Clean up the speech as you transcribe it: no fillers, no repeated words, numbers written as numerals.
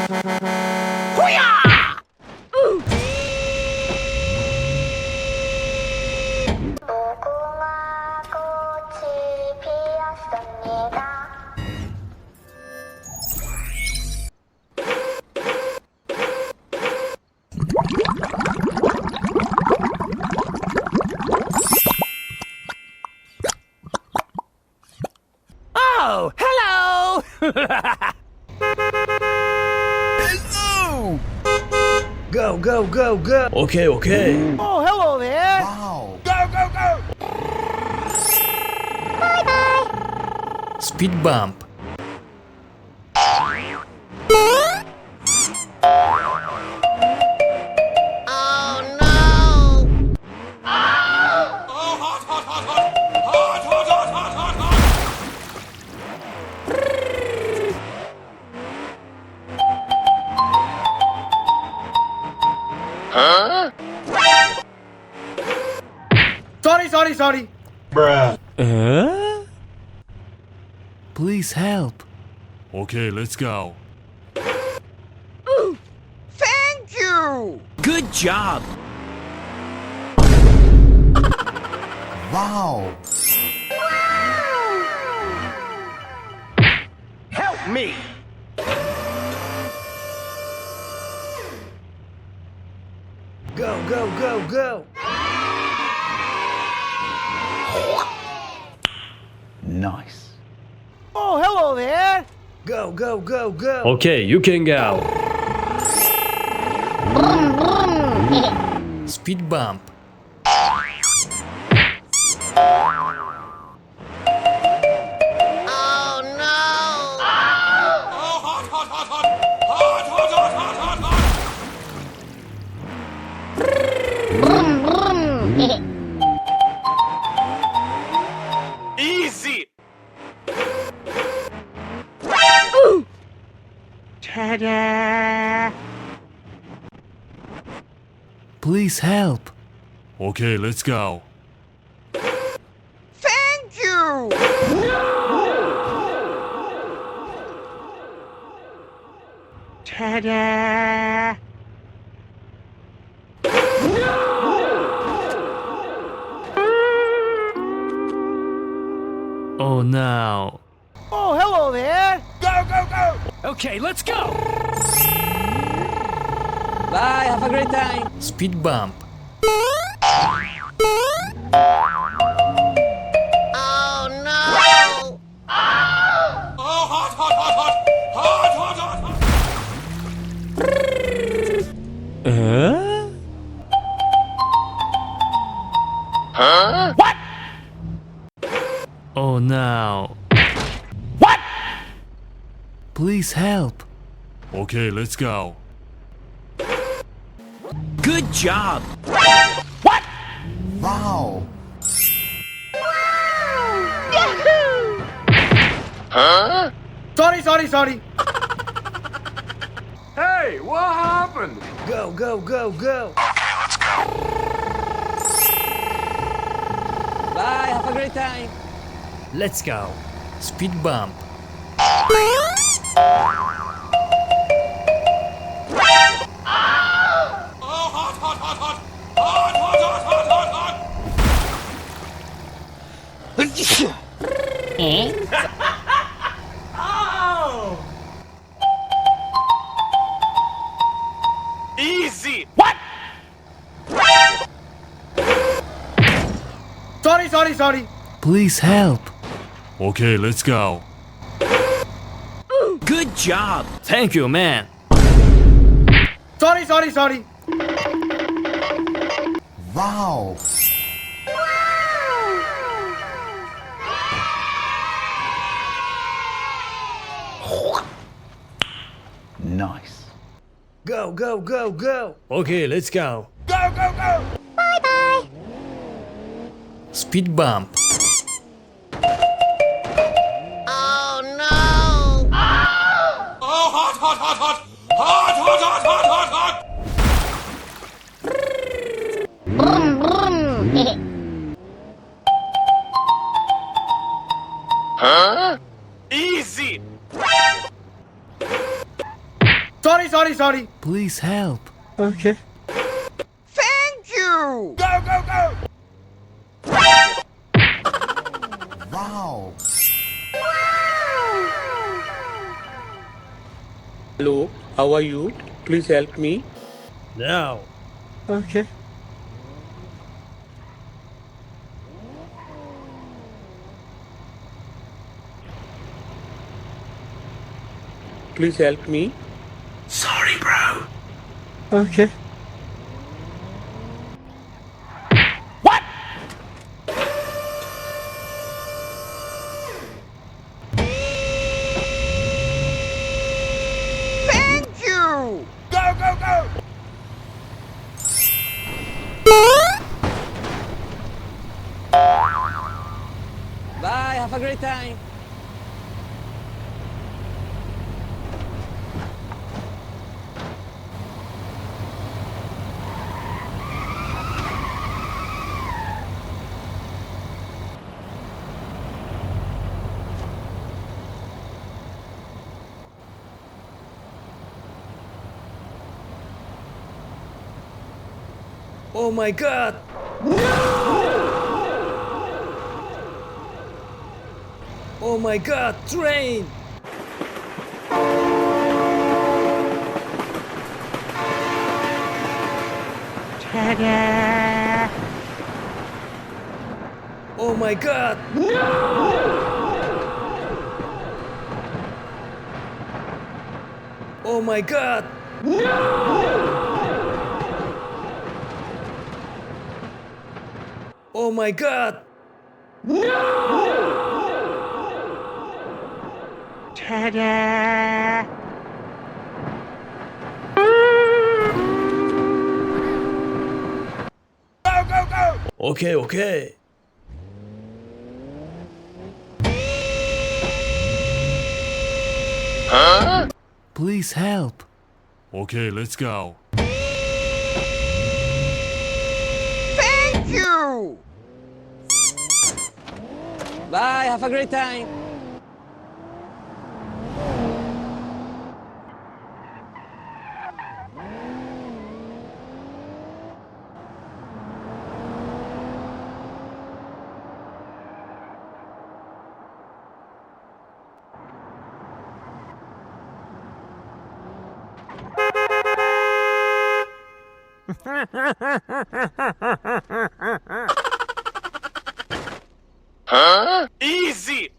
Oh, hello! Hello! Go, go, go, go! Okay, okay. Oh, hello there! Wow. Go, go, go! Speed bump. Sorry. Please help. Okay, let's go. Thank you! Good job. Wow. Help me! Go, go, go, go! Nice. Oh, hello there! Go, go, go, go! Okay, you can go. Speed bump. Easy! Ta-da! Please help. Okay, let's go. Thank you! Ta-da! Oh no. Oh, hello there! Go, go, go! Okay, let's go. Bye, have a great time. Speed bump. What? Oh no. What? Please help. Okay, let's go. Good job. What? Wow. Sorry. Hey, what happened? Go, go, go, go! Bye, have a great time. Let's go. Speed bump. Easy! What? Sorry. Please help. Okay, let's go. Good job. Thank you, man. Sorry. Wow. Nice. Go, go, go, go! Okay, let's go. Go, go, go! Speed bump. Easy! Sorry, sorry, sorry. Please help. Okay. Thank you! Go, go, go! Wow. Hello, how are you? Please help me. Now. Okay. Please help me. Sorry, bro. Okay. What? Thank you! Go, go, go! Bye, have a great time. Oh my god! Oh my god, train! Oh my god! Oh my god! Oh my god! Go, go, go! Okay, okay. Please help. Okay, let's go. Thank you! Bye, have a great time. Easy!